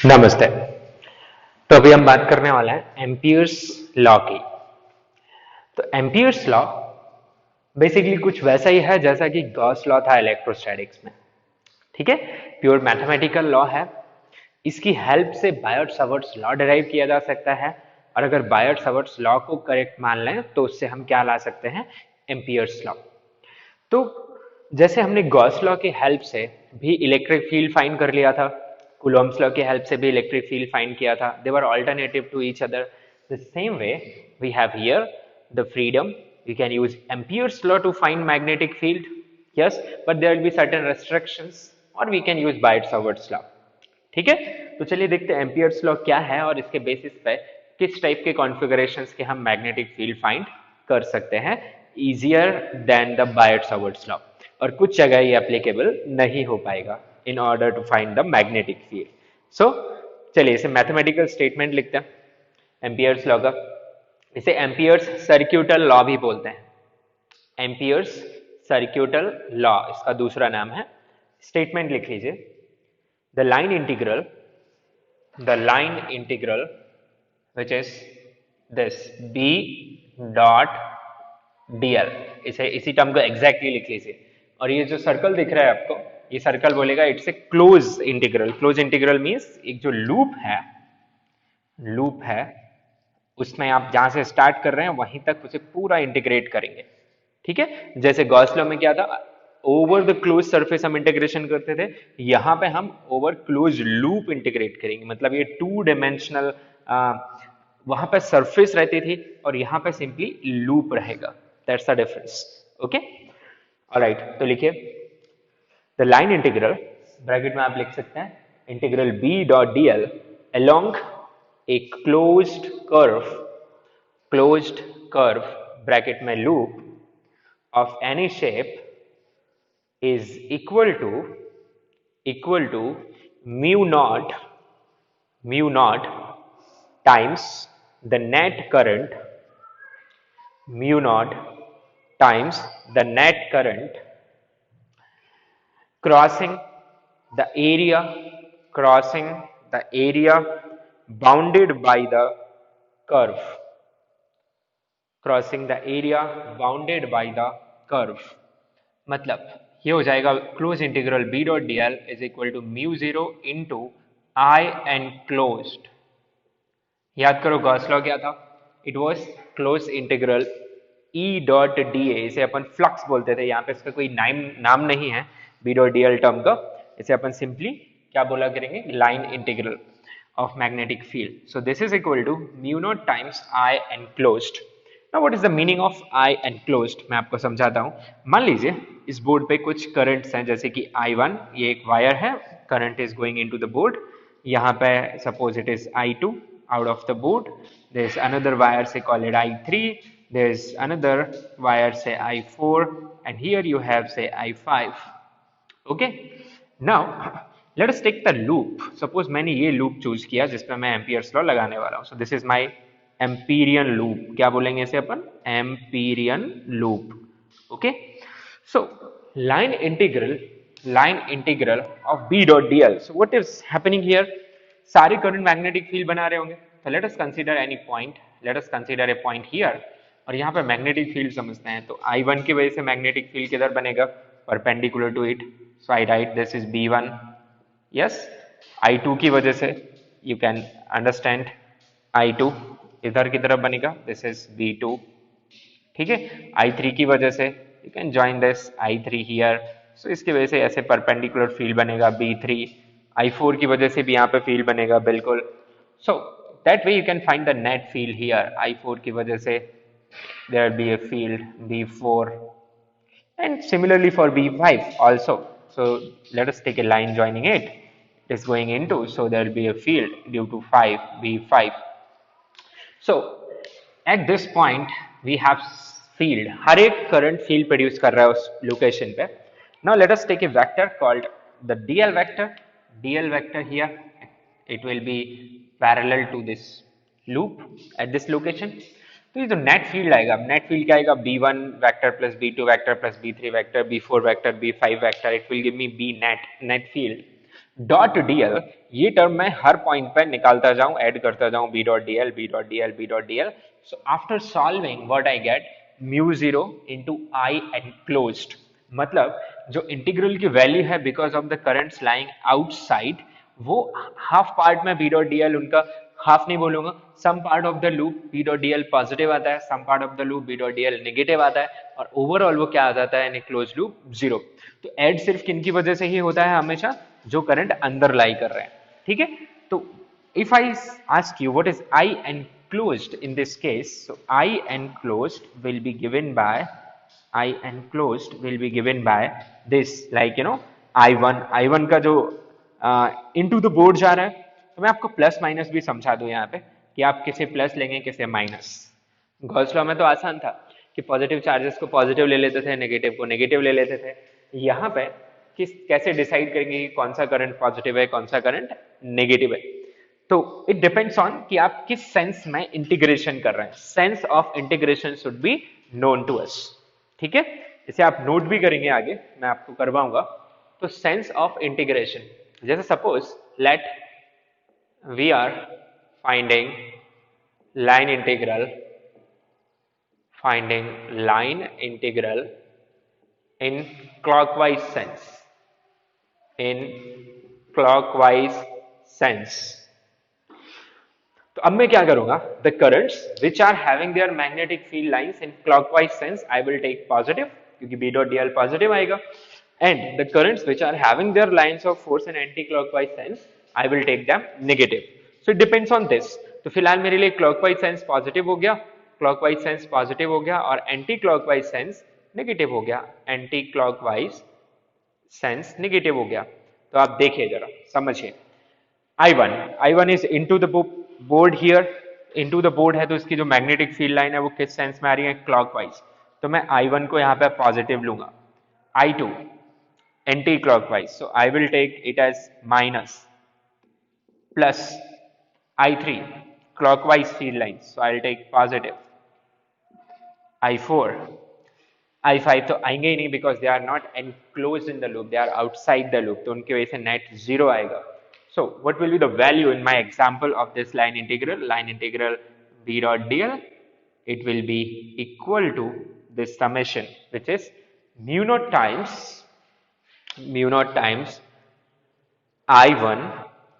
नमस्ते। तो अभी हम बात करने वाला है एम्पियर्स लॉ की। तो एम्पियर्स लॉ बेसिकली कुछ वैसा ही है जैसा कि गॉस लॉ था इलेक्ट्रोस्टैटिक्स में। ठीक है, प्योर मैथमेटिकल लॉ है। इसकी हेल्प से बायोट सावर्ट्स लॉ डिराइव किया जा सकता है, और अगर बायोट सावर्ट्स लॉ को करेक्ट मान लें तो उससे हम क्या ला सकते हैं, एम्पियर्स लॉ। तो जैसे हमने गॉस लॉ की हेल्प से भी इलेक्ट्रिक फील्ड फाइंड कर लिया था, कूलॉम्स लॉ की हेल्प से भी इलेक्ट्रिक फील्ड फाइंड किया था, they were alternative to each other. The same way we have here the freedom, we can use Ampere's law to find magnetic field, yes, but there will be certain restrictions, or we can use Biot-Savart's law. ठीक है, तो चलिए देखते हैं Ampere's law क्या है और इसके बेसिस पे किस टाइप के कॉन्फ़िगरेशंस के हम मैग्नेटिक फील्ड फाइंड कर सकते हैं easier than the Biot Savart's law, और कुछ जगह ये एप्लीकेबल नहीं हो पाएगा in order to find the magnetic field. So चलिए इसे मैथमेटिकल स्टेटमेंट लिखते हैं एम्पियर्स लॉ का। इसे एम्पियर्स सर्क्यूटल लॉ भी बोलते हैं। एम्पियर्स सर्क्यूटल लॉ इसका दूसरा नाम है। स्टेटमेंट लिख लीजिए, the line integral the line integral which is this b dot dl, इसे इसी टर्म को एग्जैक्टली लिख लीजिए। और ये जो सर्कल दिख रहा है आपको, ये सर्कल बोलेगा it's a close integral. Close integral means एक जो लूप है उसमें आप जहां से स्टार्ट कर रहे हैं वहीं तक उसे पूरा इंटीग्रेट करेंगे। ठीक है, जैसे गॉस लॉ में क्या था, ओवर द क्लोज सरफेस हम इंटीग्रेशन करते थे, यहां पे हम ओवर क्लोज लूप इंटीग्रेट करेंगे। मतलब ये टू डायमेंशनल वहां पे सरफेस रहती थी और यहां पे सिंपली लूप रहेगा। That's the difference. Okay, alright, तो लिखिए द लाइन इंटीग्रल, ब्रैकेट में आप लिख सकते हैं integral B dot D L along a closed curve bracket में loop of any shape is equal to mu naught times the net current, mu naught times the net current crossing the area bounded by the curve, crossing the area bounded by the curve. मतलब ये हो जाएगा close integral B dot D L is equal to mu zero into I enclosed. याद करो Gauss law क्या था, it was close integral E dot D A, इसे अपन फ्लक्स बोलते थे। यहाँ पे इसका कोई नाम नहीं है B dot D L term का, इसे अपन सिंपली क्या बोला करेंगे, line integral of magnetic field. So this is equal to mu naught times I enclosed. Now what is the meaning of I enclosed? मैं आपको समझाता हूँ। मान लीजिए इस बोर्ड पे कुछ करंट्स हैं, जैसे कि I1, ये एक वायर है, current is going into the board. यहाँ पे suppose it is I2 out of the board. There is another wire, say call it I3. There is another wire, say I4, and here you have say I5. Okay. Now let us take the loop. Suppose मैंने ये loop choose किया जिसपे मैं Ampere's law लगाने वाला हूँ। So this is my Amperian loop. क्या बोलेंगे इसे अपन, Amperian loop. Okay, so line integral of B dot D l. So what is happening here, सारे करंट मैग्नेटिक फील्ड बना रहे होंगे। तो let us consider any point, let us consider a point here, और यहाँ पे मैग्नेटिक फील्ड समझते हैं। तो I1 की वजह से मैग्नेटिक फील्ड किधर बनेगा, perpendicular to it. So I write this is B1। Yes, I2 की वजह से यू कैन अंडरस्टैंड I2 इधर की तरफ बनेगा, दिस इज B2। ठीक है, I3 की वजह से you can join this I3 here. So इसकी वजह से ऐसे परपेंडिकुलर फील्ड बनेगा B3। I4 की वजह से भी यहाँ पे फील्ड बनेगा बिल्कुल। So that way you can find the net field here. I4 की वजह से there will be a field B4 and similarly for B5 also. So let us take a line joining it. It is going into, so there will be a field due to 5 B5. So at this point we have field, हर एक current field produce कर रहा है उस location पे। Now let us take a vector called the DL vector. DL vector here, it will be parallel to this loop at this location. तो ये जो net field आएगा, नेट फील्ड क्या आएगा, B1 vector plus B2 vector plus B3 vector B4 vector B5 vector, it will give me B net field. Dot DL, ये term मैं हर point पर निकालता जाऊं, ऐड करता जाऊं, B dot DL, B dot DL, B dot DL. So after solving what I get, mu zero into I enclosed. मतलब जो इंटीग्रल की वैल्यू है because of the currents lying outside, वो हाफ पार्ट में B dot DL उनका half नहीं बोलूंगा, some part of the loop B dot DL positive आता है, some part of the loop B dot DL negative आता है, और ओवरऑल वो क्या आ जाता है इन क्लोज लूप, जीरो. तो ऐड सिर्फ किनकी वजह से ही होता है हमेशा, जो करंट अंदर लाई कर रहे हैं. ठीक है. तो if I ask you what is I enclosed in this case, so I enclosed will be given by this, like I1 का जो इनटू द बोर्ड जा रहा है, तो मैं आपको प्लस माइनस भी समझा दूं यहाँ पे कि आप किसे प्लस लेंगे किसे माइनस. गॉस लॉ में तो आसान था कि पॉजिटिव चार्जेस को पॉजिटिव ले लेते थे, नेगेटिव को नेगेटिव ले लेते थे. यहाँ पे कैसे डिसाइड करेंगे कि कौन सा करंट पॉजिटिव है कौन सा करंट नेगेटिव है. तो इट डिपेंड्स ऑन कि आप किस सेंस में इंटीग्रेशन कर रहे हैं. Sense of integration should be known to us. ठीक है. इसे आप नोट भी करेंगे आगे, मैं आपको करवाऊंगा. तो सेंस ऑफ इंटीग्रेशन, जैसे suppose let we are finding line integral in clockwise sense. तो अब मैं क्या करूंगा, the currents which are having their magnetic field lines in clockwise sense I will take positive, क्योंकि B dot dl पॉजिटिव आएगा, and the currents which are having their lines of force in anti-clockwise sense I will take them negative. So it depends on this. तो फिलहाल मेरे लिए clockwise sense positive हो गया, clockwise sense positive हो गया, और anti-clockwise sense नेगेटिव हो गया, एंटी क्लॉकवाइज सेंस नेगेटिव हो गया. तो आप देखिए जरा समझिए. I1 is into the board here, into the board है तो इसकी जो मैग्नेटिक फील्ड लाइन है वो किस सेंस में आ रही है, क्लॉकवाइज. तो मैं I1 को यहाँ पे पॉजिटिव लूंगा. I2 anti clockwise, so I will take it as minus, plus I3 clockwise field line, so I will take positive. I4 I5 तो आएंगे ही नहीं because they are not enclose in the loop, they are outside the loop, तो उनकी वजह से net zero आएगा. So what will be the value in my example of this line integral B dot dl, it will be equal to this summation which is mu naught times I1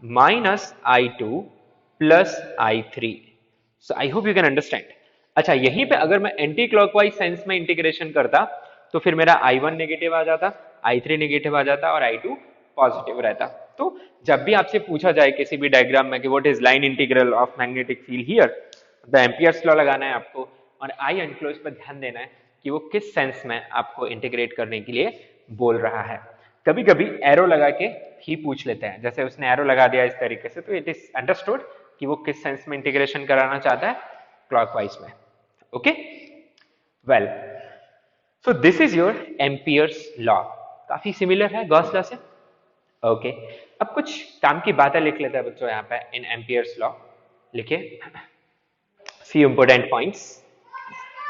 minus I2 plus I3. So I hope you can understand. अच्छा, यहीं पे अगर मैं anti clockwise sense में integration करता तो फिर मेरा I1 नेगेटिव आ जाता, I3 नेगेटिव आ जाता और I2 पॉजिटिव रहता. तो जब भी आपसे पूछा जाए किसी भी डायग्राम में कि what is line integral of magnetic field here, the Ampere's law लगाना है आपको, और आई एनक्लोज पर ध्यान देना है कि वो किस सेंस में आपको इंटीग्रेट करने के लिए बोल रहा है. कभी कभी एरो लगा के ही पूछ लेते हैं, जैसे उसने एरो लगा दिया इस तरीके से, तो इट इज अंडरस्टूड कि वो किस सेंस में इंटीग्रेशन कराना चाहता है, क्लॉकवाइज में. Okay, well, so this is your Ampere's law. काफी सिमिलर है गॉस लॉ से. ओके, अब कुछ काम की बातें लिख लेते हैं बच्चों यहाँ पे इन एम्पियर्स लॉ. लिखिए few important points,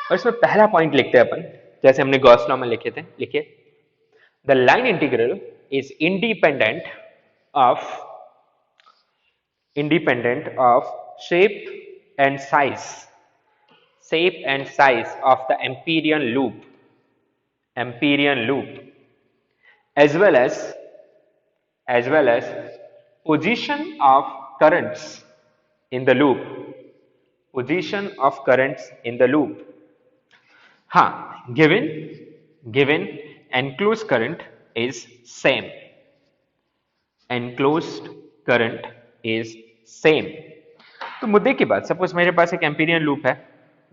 और इसमें पहला पॉइंट लिखते हैं अपन जैसे हमने गॉस लॉ में लिखे थे. लिखिए, the line integral is independent of shape and size of the Amperian loop as well as position of currents in the loop. हाँ, given enclosed current is same. तो मुद्दे की बात, सपोज मेरे पास एक एम्पीरियन लूप है,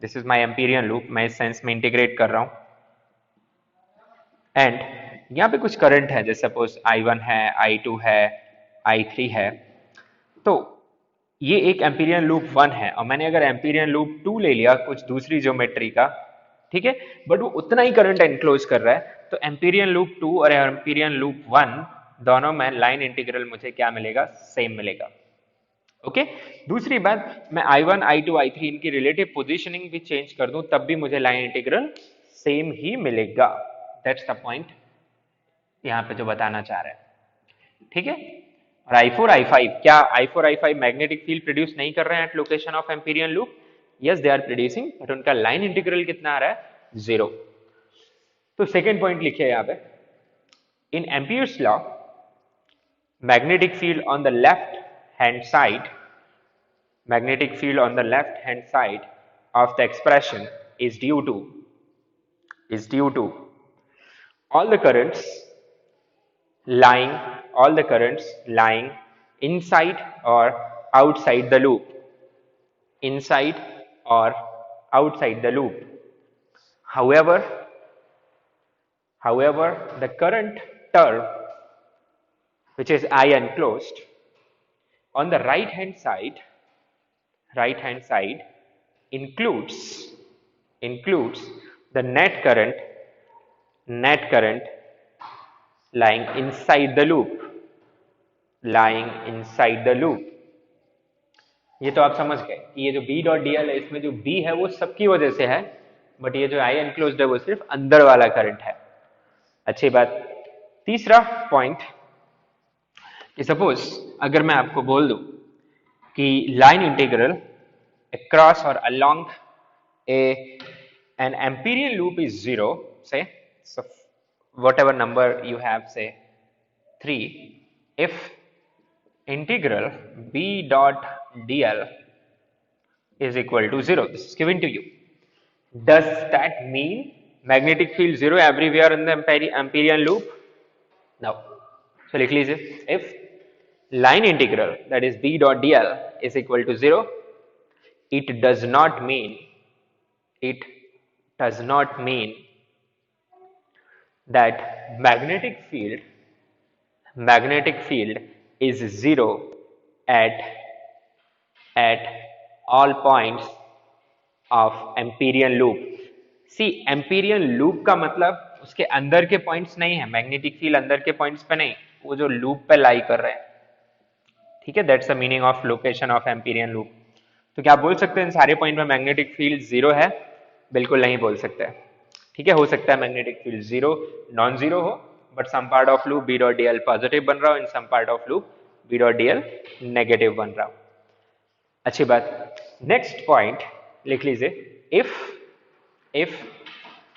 this is my amperian loop, मैं इस सेंस में इंटीग्रेट कर रहा हूं, एंड यहाँ पे कुछ करंट है, जैसे सपोज I1 है, I2 है, I3 है. तो ये एक एम्पीरियन लूप 1 है, और मैंने अगर एम्पीरियन लूप 2 ले लिया कुछ दूसरी ज्योमेट्री का, ठीक है, बट वो उतना ही करंट एनक्लोज कर रहा है, तो एम्पीरियन लूप 2 और एम्पीरियन लूप 1 दोनों में लाइन इंटीग्रल मुझे क्या मिलेगा, सेम मिलेगा. ओके, दूसरी बात, मैं I1, I2, I3 इनकी रिलेटिव पोजीशनिंग भी चेंज कर दूं तब भी मुझे लाइन इंटीग्रल सेम ही मिलेगा. दैट्स द पॉइंट यहाँ पे जो बताना चाह रहे हैं. ठीक है, और I4 I5, क्या I4 I5 magnetic field produce नहीं कर रहे हैं at location of empyrean loop? Yes they are producing, but उनका लाइन इंटीग्रल कितना आ रहा है? 0। तो सेकेंड पॉइंट लिखिए यहाँ पे, in Ampere's law magnetic field on the left hand side of the expression is due to all the currents lying inside or outside the loop, however the current term which is I enclosed on the right hand side includes the net current lying inside the loop. ये तो आप समझ गए कि ये जो B dot dl है, इसमें जो B है वो सबकी वजह से है, बट ये जो I enclosed है वो सिर्फ अंदर वाला करंट है। अच्छी बात। तीसरा पॉइंट कि सपोज अगर मैं आपको बोल दूं कि लाइन इंटीग्रल अक्रॉस और along an Amperian loop is 0, say, so whatever number you have, say 3, if integral B dot dl is equal to 0, this is given to you, does that mean magnetic field 0 everywhere in the Amperian loop? No. So लिख लीजिए, if line integral, that is B dot dl, is equal to 0, it does not mean that magnetic field is 0 at all points of Amperian loop. See, Amperian loop का मतलब उसके अंदर के points नहीं है, magnetic field अंदर के points पे नहीं, वो जो लूप पे लाई कर रहे हैं, ठीक है, that's the meaning of location of empyrean loop. तो क्या आप बोल सकते हैं इन सारे पॉइंट में मैग्नेटिक फील्ड 0 है? बिल्कुल नहीं बोल सकते, ठीक है। हो सकता है मैग्नेटिक फील्ड 0 नॉन 0 हो, but some part of loop B dot dl positive बन रहा हो, in some part of loop B dot dl negative बन रहा हो। अच्छी बात। नेक्स्ट पॉइंट लिख लीजिए, if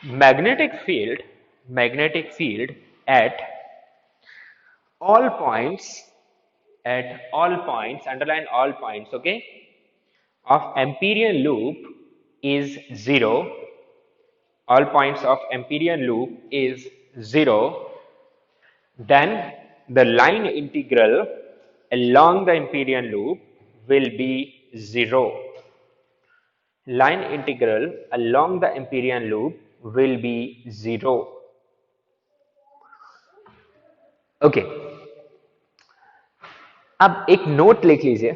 magnetic field at all points, underline all points, okay, of Amperian loop is 0, all points of Amperian loop is 0, then the line integral along the Amperian loop will be 0. Line integral along the Amperian loop will be 0. Okay. अब एक note लिख लीजिए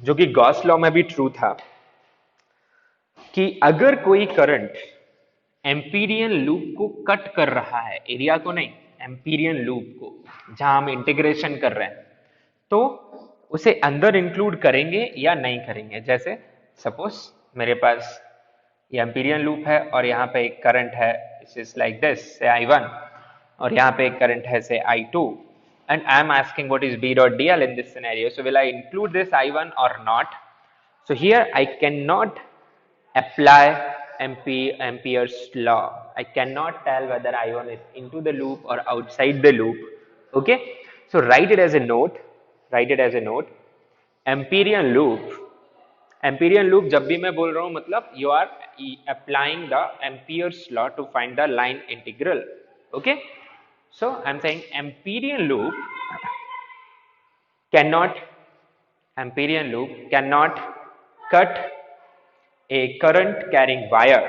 जो कि Gauss law में भी true था, कि अगर कोई करंट एम्पीरियन लूप को कट कर रहा है, एरिया को नहीं, एम्पीरियन लूप को जहां हम इंटीग्रेशन कर रहे हैं, तो उसे अंदर इंक्लूड करेंगे या नहीं करेंगे। जैसे सपोज मेरे पास ये एम्पीरियन लूप है और यहाँ पे एक करंट है, इज लाइक दिस, से I1, और यहाँ पे एक करंट है से I2, and I am asking what is B dot dl in this scenario. So will I include this I1 or not? So here I cannot apply Ampere's law. I cannot tell whether I1 is into the loop or outside the loop. Okay? So write it as a note. Amperian loop जब भी मैं बोल रहा हूँ मतलब you are applying the Ampere's law to find the line integral. Okay? So I'm saying Amperian loop cannot cut a current carrying wire,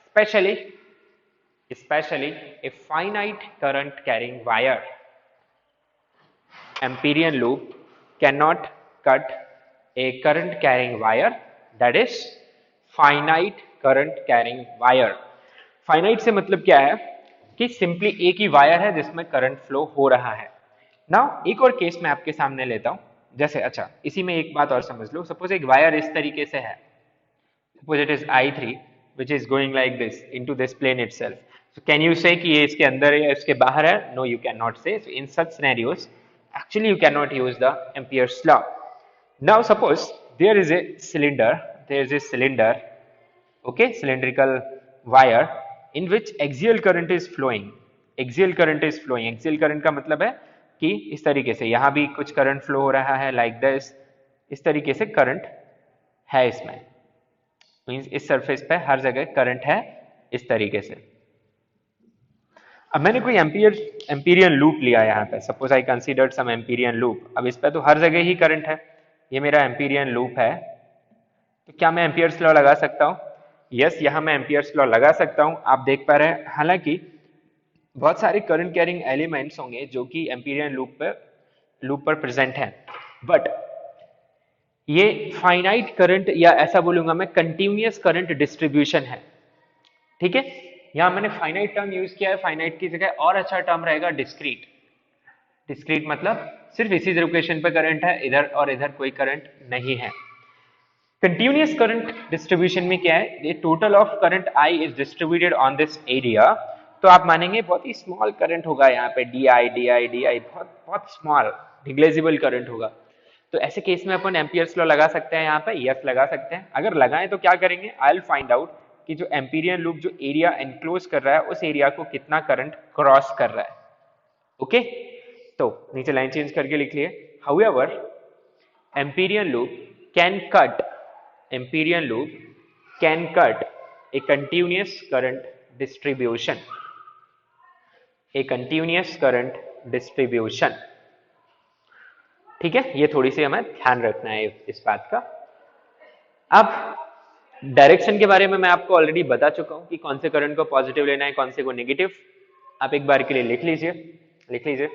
especially a finite current carrying wire. Amperian loop cannot cut a current carrying wire, that is finite current carrying wire. Finite से मतलब क्या है कि simply एक ही wire है जिसमें current flow हो रहा है। नाउ एक और केस मैं आपके सामने लेता हूं, जैसे अच्छा इसी में एक बात और समझ लो, सपोज एक वायर इस तरीके से है, suppose it is I3 which is going like this into this plane itself. So can you say कि ये इसके अंदर है या इसके बाहर है? No, you cannot say. So in such scenarios, actually you cannot use the Ampere's law. Now suppose there is a cylinder, okay, cylindrical wire in which axial current is flowing. Axial current का मतलब है कि इस तरीके से यहाँ भी कुछ करंट फ्लो हो रहा है like this, इस तरीके से करंट है इसमें, मीन्स इस सरफेस पे हर जगह करंट है इस तरीके से. अब मैंने कोई एम्पीरियन लूप लिया यहाँ पे, suppose I considered some amperian loop. अब इस पे तो हर जगह ही करंट है, ये मेरा एम्पीरियन लूप है, तो क्या मैं एम्पियर्स लॉ लगा सकता हूँ? यस, यहाँ मैं एम्पियर्स लॉ लगा सकता हूँ. आप देख पा रहे हैं हालांकि बहुत सारे करंट कैरिंग एलिमेंट्स होंगे जो कि एम्पीरियन लूप पर प्रेजेंट हैं, बट ये फाइनाइट करंट या ऐसा बोलूंगा मैं कंटिन्यूअस करंट डिस्ट्रीब्यूशन है. ठीक है, यहां मैंने फाइनाइट टर्म यूज किया है, फाइनाइट की जगह और अच्छा टर्म रहेगा डिस्क्रीट. डिस्क्रीट मतलब सिर्फ इसी लोकेशन पे करंट है, इधर और इधर कोई करंट नहीं है. कंटिन्यूअस करंट डिस्ट्रीब्यूशन में क्या है, ये total of current I is distributed on this area. तो आप मानेंगे बहुत ही स्मॉल करंट होगा यहाँ पे, डी आई बहुत स्मॉल निग्लेजिबल करंट होगा. तो ऐसे केस में अपन एम्पियर्स लॉ लगा सकते हैं यहाँ पे, यस लगा सकते हैं. अगर लगाएं तो क्या करेंगे, आई विल फाइंड आउट कि जो एम्पीरियन लूप जो एरिया एनक्लोज कर रहा है उस एरिया को कितना करंट क्रॉस कर रहा है. ओके, तो नीचे लाइन चेंज करके लिख लिए. However Amperian loop can cut A continuous current distribution. ठीक है, ये थोड़ी सी हमें ध्यान रखना है इस बात का. अब डायरेक्शन के बारे में मैं आपको ऑलरेडी बता चुका हूं कि कौन से करंट को पॉजिटिव लेना है, कौन से को नेगेटिव. आप एक बार के लिए लिख लीजिए.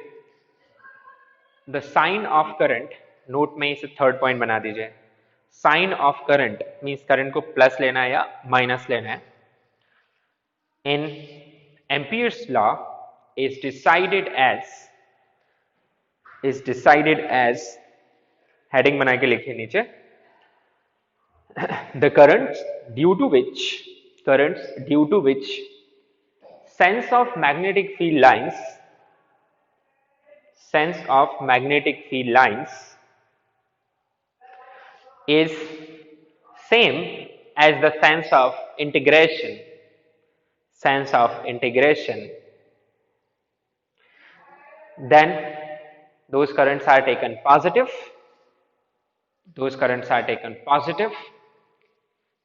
The sign of current, note में इसे थर्ड पॉइंट बना दीजिए. Sign of current means current को प्लस लेना है या माइनस लेना है. In Ampere's law is decided as heading बना के लिखिए नीचे, the currents due to which sense of magnetic field lines is same as the sense of integration. Then those currents are taken positive,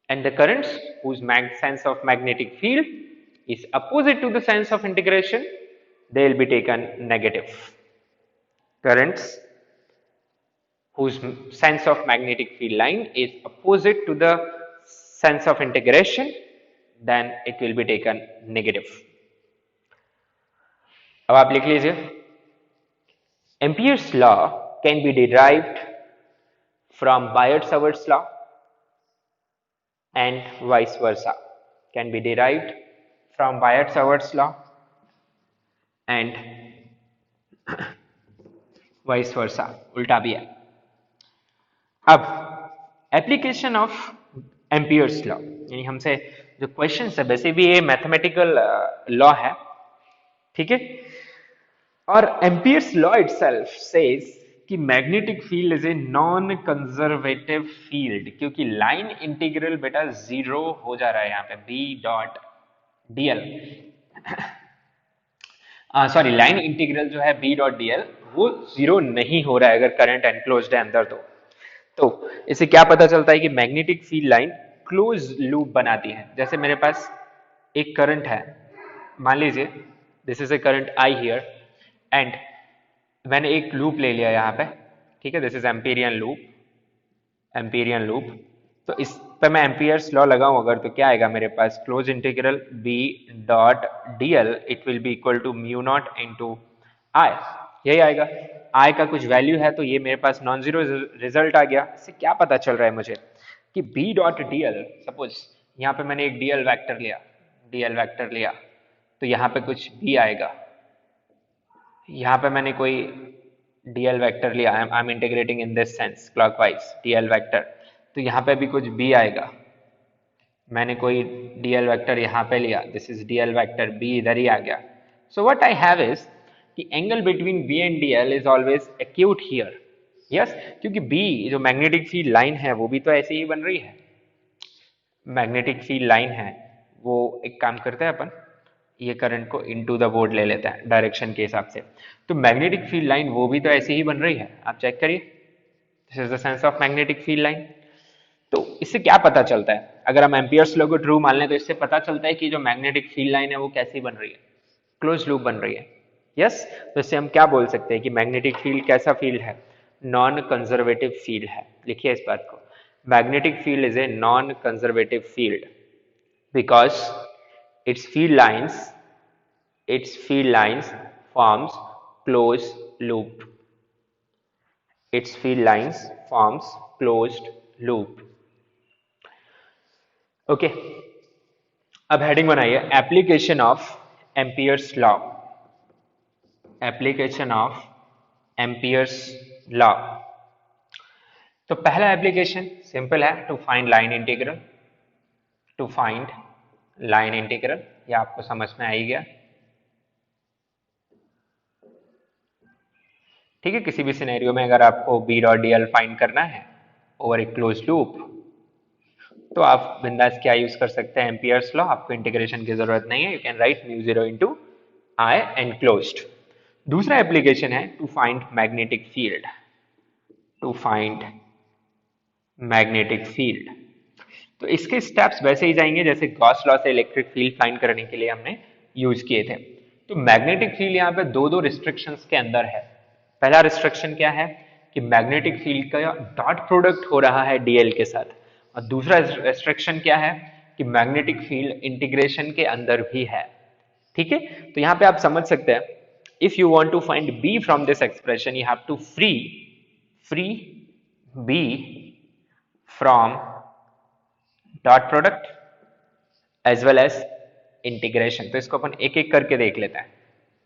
and the currents whose sense of magnetic field is opposite to the sense of integration, they will be taken negative. Currents whose sense of magnetic field line is opposite to the sense of integration, then it will be taken negative. अब आप लिख लीजिए, Ampere's law can be derived from Biot-Savart's law and vice versa. Can be derived from Biot-Savart's law and vice versa, उल्टा भी है. अब application of Ampere's law, यानी हमसे जो क्वेश्चन है वैसे भी ये मैथमेटिकल लॉ है. ठीक है, और एम्पियर्स लॉ इटसेल्फ सेज कि magnetic field is a non conservative field, क्योंकि लाइन इंटीग्रल बेटा जीरो हो जा रहा है यहाँ पे, B.dl सॉरी, लाइन इंटीग्रल जो है B.dl वो जीरो नहीं हो रहा है अगर करंट एनक्लोज्ड है अंदर. तो इससे क्या पता चलता है कि magnetic field line close loop बनाती है. जैसे मेरे पास एक करंट है, मान लीजिए this is a current I hear, and मैंने एक लूप ले लिया यहाँ पे. ठीक है, दिस इज एम्पीरियन लूप. तो इस पे मैं एम्पियर्स लॉ लगाऊं अगर, तो क्या आएगा मेरे पास, close integral B.dl it will be equal to mu not into I. यही आएगा. आई का कुछ वैल्यू है तो ये मेरे पास नॉन जीरो रिजल्ट आ गया. इससे क्या पता चल रहा है मुझे कि B.dl, सपोज यहाँ पे मैंने एक dl वेक्टर लिया तो यहाँ पे कुछ B आएगा. यहाँ पे मैंने कोई dl वेक्टर लिया, I am integrating in this sense clockwise dl vector, तो यहाँ पे भी कुछ B आएगा. मैंने कोई डीएल वेक्टर यहाँ पे लिया, this is DL vector B, इधर ही आ गया. So what I have is कि angle between B and DL is always acute here. Yes, क्योंकि बी जो मैग्नेटिक फील्ड लाइन है वो भी तो ऐसे ही बन रही है. मैग्नेटिक फील्ड लाइन है वो, एक काम करते हैं अपन, ये करंट को इनटू द बोर्ड ले लेते हैं डायरेक्शन के हिसाब से. तो मैग्नेटिक फील्ड लाइन वो भी तो ऐसे ही बन रही है, आप चेक करिए. This is the sense of magnetic field line. तो इससे क्या पता चलता है, अगर हम एम्पियर्स लॉ को ट्रू मान लें तो इससे पता चलता है कि जो मैग्नेटिक फील्ड लाइन है वो कैसी बन रही है, क्लोज लूप बन रही है. यस, तो इससे हम क्या बोल सकते हैं कि मैग्नेटिक फील्ड कैसा फील्ड है, नॉन कंजर्वेटिव फील्ड है. लिखिए इस बात को, magnetic field is a non conservative field because its field lines its field lines forms closed loop. Its field lines forms closed loop. Okay, अब हेडिंग बनाइए, application of Ampere's law. Application of Ampere's law. तो पहला application simple है, to find line integral. To find line integral, ये आपको समझ में आ ही गया. ठीक है, किसी भी सिनेरियो में अगर आपको B dot D L find करना है ओवर ए क्लोज लूप, तो आप बिंदास क्या यूज कर सकते हैं, एम्पियर्स लॉ. आपको इंटीग्रेशन की जरूरत नहीं है, you can write mu zero into I and closed. दूसरा एप्लीकेशन है to find magnetic field. To find magnetic field, तो इसके स्टेप्स वैसे ही जाएंगे जैसे गॉस लॉ से इलेक्ट्रिक फील्ड फाइंड करने के लिए हमने यूज किए थे. तो मैग्नेटिक फील्ड यहाँ पे दो रिस्ट्रिक्शंस के अंदर है. पहला रिस्ट्रिक्शन क्या है कि मैग्नेटिक फील्ड का डॉट प्रोडक्ट हो रहा है डीएल के साथ, और दूसरा रिस्ट्रिक्शन क्या है कि मैग्नेटिक फील्ड इंटीग्रेशन के अंदर भी है. ठीक है, तो यहाँ पे आप समझ सकते हैं, if you want to find B from this expression you have to free B from dot product as well as integration. तो इसको अपन एक एक करके देख लेते हैं.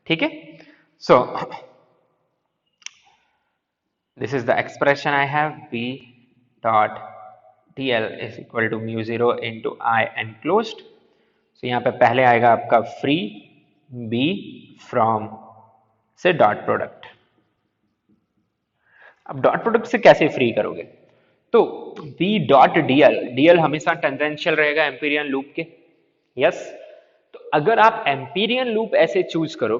ठीक है, सो this is the expression I have, b dot dl is equal to mu 0 into I and closed. so यहाँ पे पहले आएगा आपका free b from से डॉट प्रोडक्ट. अब डॉट प्रोडक्ट से कैसे फ्री करोगे, तो b डॉट dl, dl हमेशा टेंजेंशियल रहेगा एम्पीरियन लूप के. यस, तो अगर आप एम्पीरियन लूप ऐसे चूज करो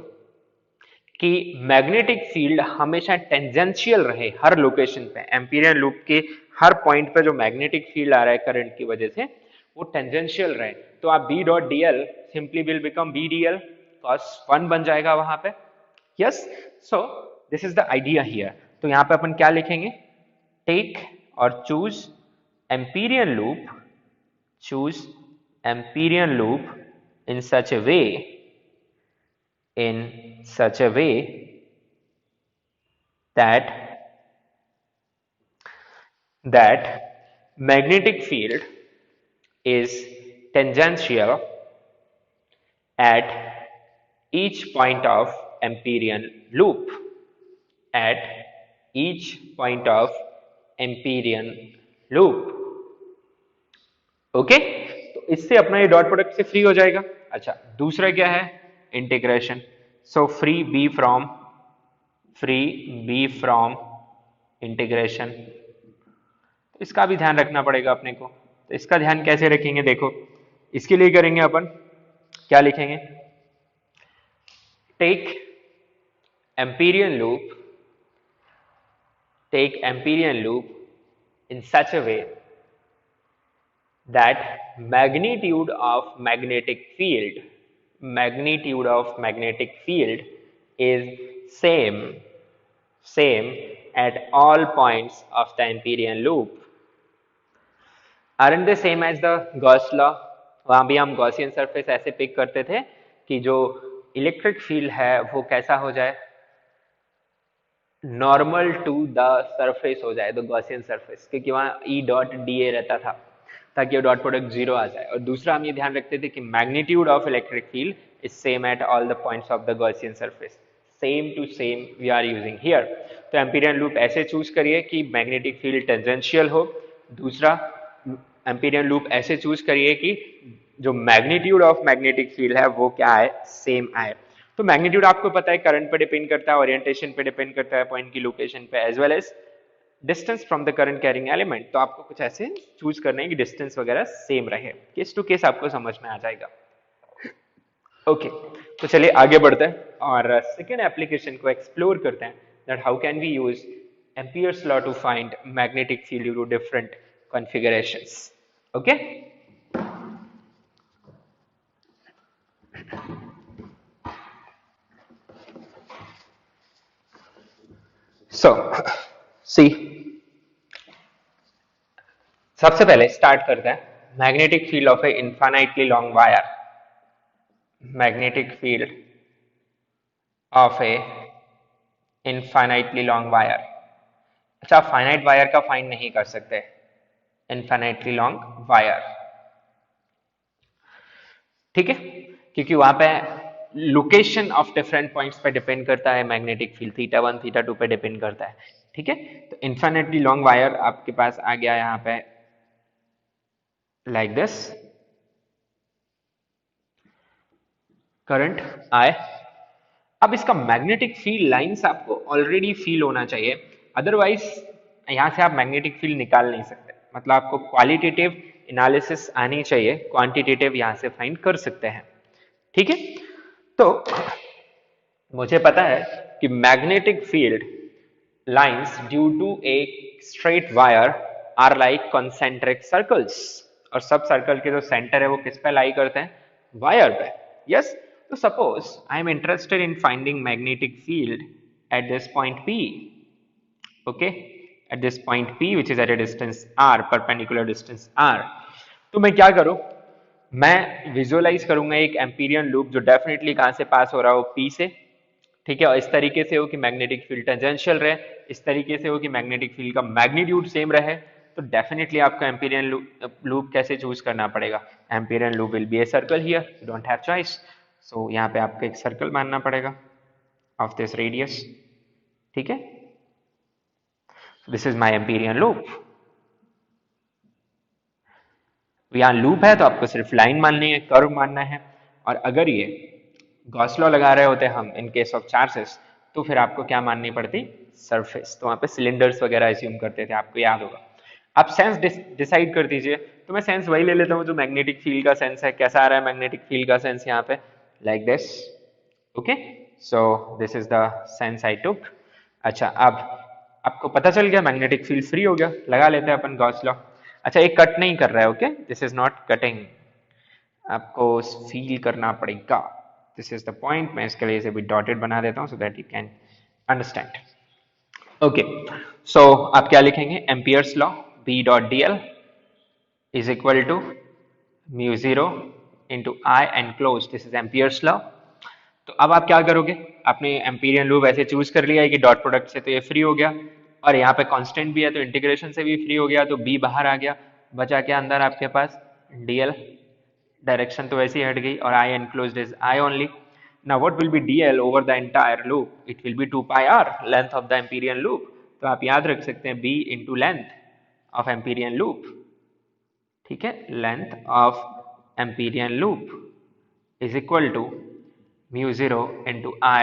कि मैग्नेटिक फील्ड हमेशा टेंजेंशियल रहे हर लोकेशन पे, एम्पीरियन लूप के हर पॉइंट पे जो मैग्नेटिक फील्ड आ रहा है करंट की वजह से वो टेंजेंशियल रहे, तो आप B dot D L simply will become B D L, cos 1 बन जाएगा वहां पे. Yes, so this is the idea here. तो यहाँ पे अपन क्या लिखेंगे, टेक और choose amperian loop, choose amperian loop in such a way that magnetic field is tangential at each point of Amperian loop, at each point of Amperian loop. Okay, तो इससे अपना ये डॉट प्रोडक्ट से free हो जाएगा. अच्छा, दूसरा क्या है, integration. So free B from integration. इसका भी ध्यान रखना पड़ेगा अपने को. तो इसका ध्यान कैसे रखेंगे, देखो इसके लिए करेंगे अपन, क्या लिखेंगे, take amperian loop in such a way that magnitude of magnetic field is same at all points of the Amperian loop. Aren't they same as the Gauss law? वहां भी हम गॉसियन सरफेस ऐसे पिक करते थे कि जो electric field है वो कैसा हो जाए, नॉर्मल टू द सरफेस हो जाए, तो गॉसियन सरफेस, क्योंकि वहां ई डॉट डी ए रहता था ताकि वो डॉट प्रोडक्ट जीरो आ जाए. और दूसरा हम ये ध्यान रखते थे कि magnitude of electric field is same at all the points of the Gaussian surface. Same to same we are using here. तो एम्पीरियन लूप ऐसे चूज करिए कि मैग्नेटिक फील्ड टेंजेंशियल हो. दूसरा एम्पीरियन लूप ऐसे चूज करिए कि जो मैग्नीट्यूड ऑफ मैग्नेटिक फील्ड है वो क्या है, सेम आए। तो मैग्नीट्यूड आपको पता है करंट पे डिपेंड करता है, ओरिएंटेशन पे डिपेंड करता है, पॉइंट की लोकेशन पे, as well as distance from the current carrying element. तो आपको कुछ ऐसे चूज करना है कि डिस्टेंस वगैरह सेम रहे, केस टू केस आपको समझ में आ जाएगा। ओके तो चलिए आगे बढ़ते हैं और सेकेंड एप्लीकेशन को एक्सप्लोर करते हैं, that how can we use Ampere's law to find magnetic field due to different configurations. Okay so see सबसे पहले स्टार्ट करते हैं magnetic field of a infinitely long wire. Magnetic field of a infinitely long wire. अच्छा, finite wire का find नहीं कर सकते, infinitely long wire, ठीक है, क्योंकि वहां पे लोकेशन ऑफ डिफरेंट पॉइंट्स पे डिपेंड करता है मैग्नेटिक फील्ड, थीटा 1 थीटा 2 पे डिपेंड करता है, ठीक है। तो इनफाइनाइटली लॉन्ग वायर आपके पास आ गया यहाँ पे लाइक दिस, करंट आई। अब इसका मैग्नेटिक फील्ड लाइंस आपको ऑलरेडी फील होना चाहिए, अदरवाइज यहां से आप मैग्नेटिक फील्ड निकाल नहीं सकते। मतलब आपको क्वालिटेटिव एनालिसिस आनी चाहिए, क्वांटिटेटिव यहां से फाइंड कर सकते हैं, ठीक है। तो मुझे पता है कि magnetic field lines due to a straight wire are like concentric circles, और सब सर्कल के जो सेंटर है वो किस पे लाई करते हैं, वायर पे, यस। तो suppose I am interested in finding magnetic field at this point P, okay, at this point P which is at a distance R, perpendicular distance R। तो मैं क्या करूं, मैं विजुअलाइज करूंगा एक एम्पीरियन लूप जो डेफिनेटली कहां से पास हो रहा हो, P से, ठीक है, और इस तरीके से हो कि मैग्नेटिक फील्ड टेंजेंशियल रहे, इस तरीके से हो कि मैग्नेटिक फील्ड का मैग्नीट्यूड सेम रहे। तो डेफिनेटली आपको एम्पीरियन लूप कैसे चूज करना पड़ेगा, Amperian loop will be a circle here, you don't have choice. So यहाँ पे आपको एक सर्कल मानना पड़ेगा ऑफ दिस रेडियस, ठीक है। This is my Amperian loop. यहाँ लूप है तो आपको सिर्फ लाइन माननी है, कर्व मानना है। और अगर ये गॉस लॉ लगा रहे होते हम इन केस ऑफ चार्जेस, तो फिर आपको क्या माननी पड़ती, सरफेस। तो वहां पे सिलेंडर्स वगैरह एज्यूम करते थे, आपको याद होगा। आप सेंस डिसाइड कर दीजिए, तो मैं सेंस वही ले लेता हूँ जो मैग्नेटिक फील्ड का सेंस है। कैसा आ रहा है मैग्नेटिक फील्ड का सेंस यहाँ पे, like this, okay. So this is the sense I took. अच्छा, अब आपको पता चल गया मैग्नेटिक फील्ड फ्री हो गया, लगा लेते हैं अपन गॉस लॉ। अच्छा, ये कट नहीं कर रहा है, okay, this is not cutting, आपको फील करना पड़ेगा। This is the point. मैं इसके लिए इसे भी डॉटेड बना देता हूं so that you can understand. Okay, so आप क्या लिखेंगे, Ampere's law B dot D L is equal to mu zero into I enclose, this is Ampere's law. तो अब आप क्या करोगे, आपने एम्पीरियन लूप ऐसे चूज कर लिया है कि डॉट प्रोडक्ट से तो ये फ्री हो गया, और यहाँ पे कांस्टेंट भी है तो इंटीग्रेशन से भी फ्री हो गया, तो बी बाहर आ गया, बचा क्या अंदर आपके पास, डीएल, डायरेक्शन तो वैसे ही हट गई, और I enclosed is I only. Now what will be DL over the entire loop, it will be 2 pi R, length of the empyrean loop. तो आप याद रख सकते हैं B into length of empyrean loop, ठीक है, length of empyrean loop is equal to mu 0 into I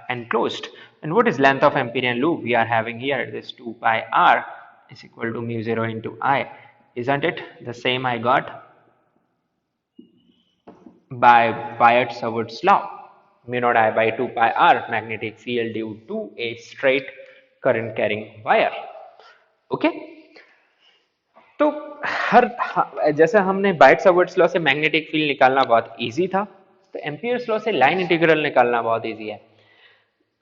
enclosed. And what is length of Amperian loop we are having here? This 2 pi r is equal to mu 0 into I. Isn't it the same I got by Biot-Savart's law? Mu naught I by 2 pi r, magnetic field due to a straight current carrying wire. Okay? तो जैसे हमने bite-Savart's law से magnetic field निकालना बहुत easy था, तो Ampere's law से line integral निकालना बहुत इजी है।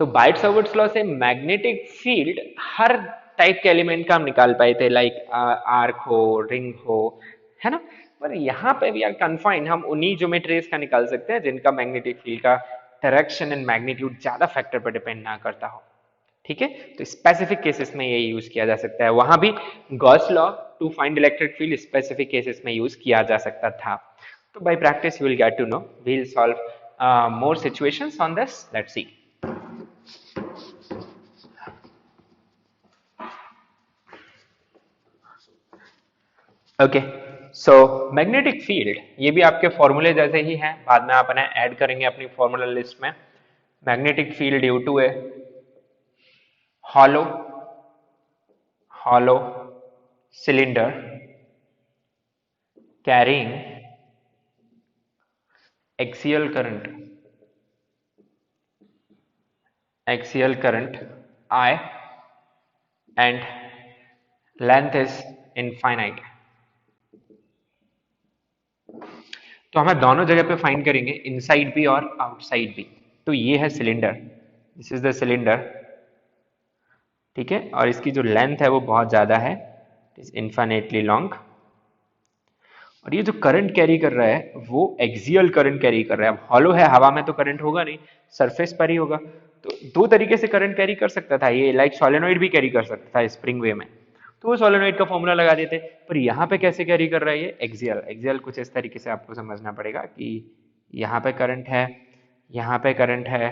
तो बाइट-सावर्ट्स लॉ से मैग्नेटिक फील्ड हर टाइप के एलिमेंट का हम निकाल पाए थे, लाइक आर्क हो, रिंग हो, है ना। पर यहाँ पे भी आर कन्फाइंड, हम उन्हीं ज्योमेट्रीज का निकाल सकते हैं जिनका मैग्नेटिक फील्ड का डायरेक्शन एंड मैग्नीट्यूड ज्यादा फैक्टर पर डिपेंड ना करता हो, ठीक है। तो स्पेसिफिक केसेस में ये यूज किया जा सकता है, वहां भी Gauss law to find electric field specific cases में यूज किया जा सकता था। तो by practice you will get to know, we will solve more situations on this, let's see. Okay, so magnetic field ये भी आपके फॉर्मूले जैसे ही हैं, बाद में आप इन्हें ऐड करेंगे अपनी फॉर्मूला लिस्ट में। Magnetic field due to a hollow cylinder carrying axial current I and length is infinite। तो हमें दोनों जगह पे फाइंड करेंगे, इनसाइड भी और आउटसाइड भी। तो ये है cylinder, this is the cylinder, ठीक है, और इसकी जो लेंथ है वो बहुत ज्यादा है, इज इनफाइनेटली लॉन्ग। और ये जो करंट कैरी कर रहा है वो एक्सियल करंट कैरी कर रहा है। अब हॉलो है, हवा में तो करंट होगा नहीं, सरफेस पर ही होगा। तो दो तरीके से करंट कैरी कर सकता था ये, लाइक सोलेनोइड भी कैरी कर सकता था स्प्रिंग वे में, तो वो सोलेनोइड का फॉर्मूला लगा देते। पर यहाँ पे कैसे कैरी कर रहा है ये, एक्सियल। एक्सियल कुछ इस तरीके से आपको समझना पड़ेगा कि यहाँ पे करंट है, यहाँ पे करंट है,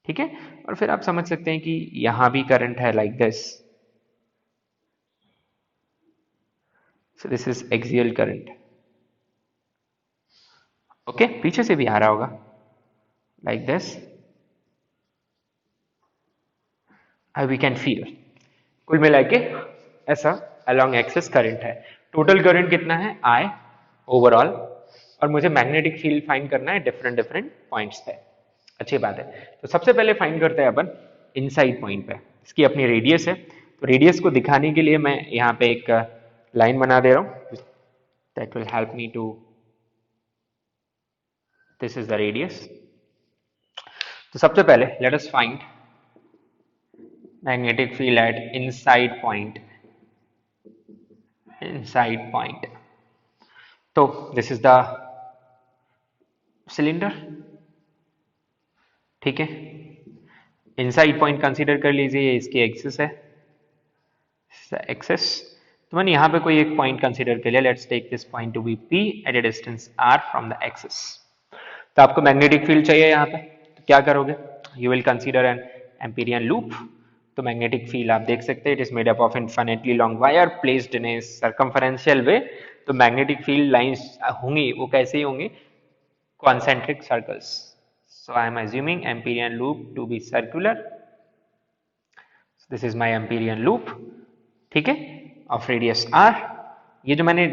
ठीक है, और फिर आप समझ सकते हैं कि यहां भी करंट है, like this. So this is axial current, okay. पीछे से भी आ रहा होगा, like this, we can feel. कुल मिला के ऐसा अलोंग एक्सिस करंट है। टोटल करंट कितना है, आई ओवरऑल, और मुझे मैग्नेटिक फील्ड फाइंड करना है डिफरेंट डिफरेंट पॉइंट्स पे। अच्छी बात है। तो सबसे पहले फाइंड करते हैं अपन इनसाइड पॉइंट पे, इसकी अपनी रेडियस है। तो रेडियस को दिखाने के लिए मैं यहाँ पे एक लाइन बना दे रहा हूँ, that will help me to, this is the radius. तो सबसे पहले let us find magnetic field at inside point, inside point. तो दिस इज द सिलेंडर, ठीक है। इनसाइड पॉइंट कंसीडर कर लीजिए, ये इसकी एक्सिस है, एक्सिस। तो मैंने यहाँ पे कोई एक पॉइंट कंसीडर कर लिया, let's take this point to be P at a distance R from the axis. तो आपको मैग्नेटिक फील्ड चाहिए यहाँ पे, तो क्या करोगे, you will consider an Amperian loop. तो मैग्नेटिक फील्ड आप देख सकते हैं, it is made up of infinitely long wire placed in a circumferential way. तो मैग्नेटिक फील्ड लाइंस होंगी वो कैसे ही होंगी, concentric circles. So I am assuming Amperian loop to be circular. So this is my Amperian loop, ठीक है, of radius r। ये जो मैंने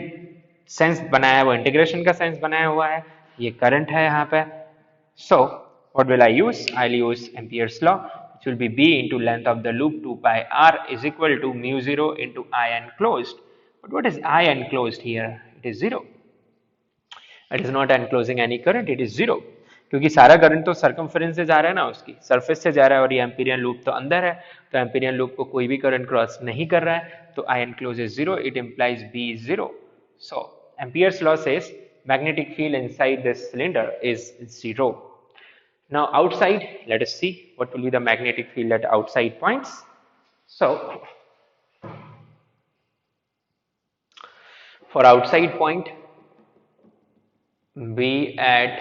सेंस बनाया है वो इंटीग्रेशन का सेंस बनाया हुआ है, ये करंट है यहाँ पे। So what will I use? I'll use Ampere's law, which will be B into length of the loop 2 pi r is equal to mu 0 into I enclosed. But what is I enclosed here? It is 0. It is not enclosing any current, it is 0, क्योंकि सारा current तो circumference से जा रहा है ना, उसकी surface से जा रहा है, और ये एम्पीरियन लूप तो अंदर है, तो एम्पीरियन लूप को कोई भी करंट क्रॉस नहीं कर रहा है। तो I enclose is 0, it implies B is 0. So Ampere's law says magnetic field inside this cylinder is 0. Now outside, let us see what will be the magnetic field at outside points. So for outside point, B at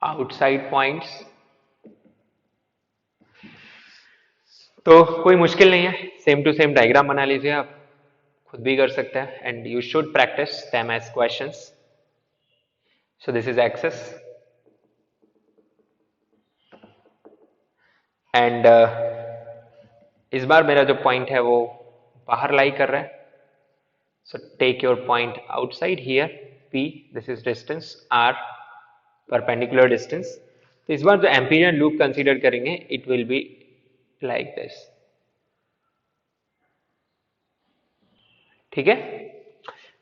outside points, तो कोई मुश्किल नहीं है, same to same diagram बना लीजिए, आप खुद भी कर सकते हैं, and you should practice them as questions. So this is axis, and इस बार मेरा जो पॉइंट है वो बाहर लाई कर रहा है। So take your point outside here, P, this is distance, R, perpendicular distance. तो इस बार जो एम्पीरियन लूप कंसीडर करेंगे, it will be like this, ठीक है।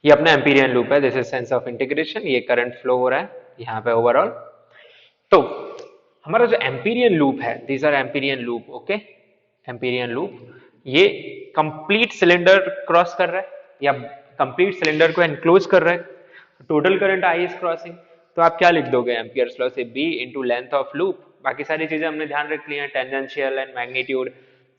ये अपना एम्पीरियन लूप है, this is sense of integration, ये करंट फ्लो हो रहा है यहाँ पे ओवरऑल। तो हमारा जो एम्पीरियन लूप है, these are amperian loop, okay, amperian loop, ये कंप्लीट सिलेंडर क्रॉस कर रहा है या कंप्लीट सिलेंडर को एनक्लोज कर रहा है। Total current I is crossing, तो आप क्या लिख दोगे एम्पियर्स लॉ से, B into length of loop, बाकी सारी चीजें हमने ध्यान रख ली हैं, tangential and magnitude.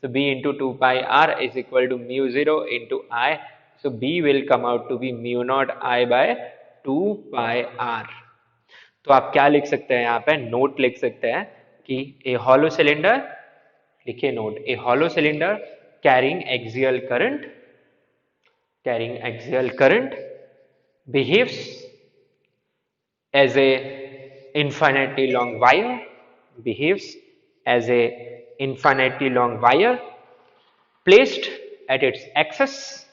So B into 2 pi r is equal to mu 0 into I. So B will come out to be mu naught I by 2 pi r. तो आप क्या लिख सकते हैं यहाँ पे, नोट लिख सकते हैं कि ए हॉलो सिलेंडर, लिखिए note, a hollow cylinder carrying axial current carrying axial current behaves as a infinitely long wire, behaves as a infinitely long wire placed at its axis,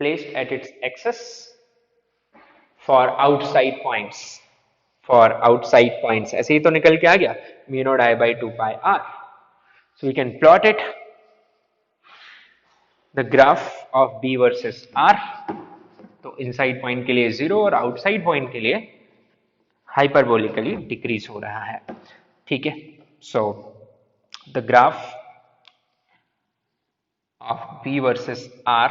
placed at its axis for outside points, for outside points. ऐसे ही तो निकल के आ गया mu naught I by 2 pi r. So we can plot it, the graph of B versus R. तो inside point के लिए 0 और outside point के लिए हाइपरबोलिकली डिक्रीज हो रहा है. ठीक है. So the graph of B versus R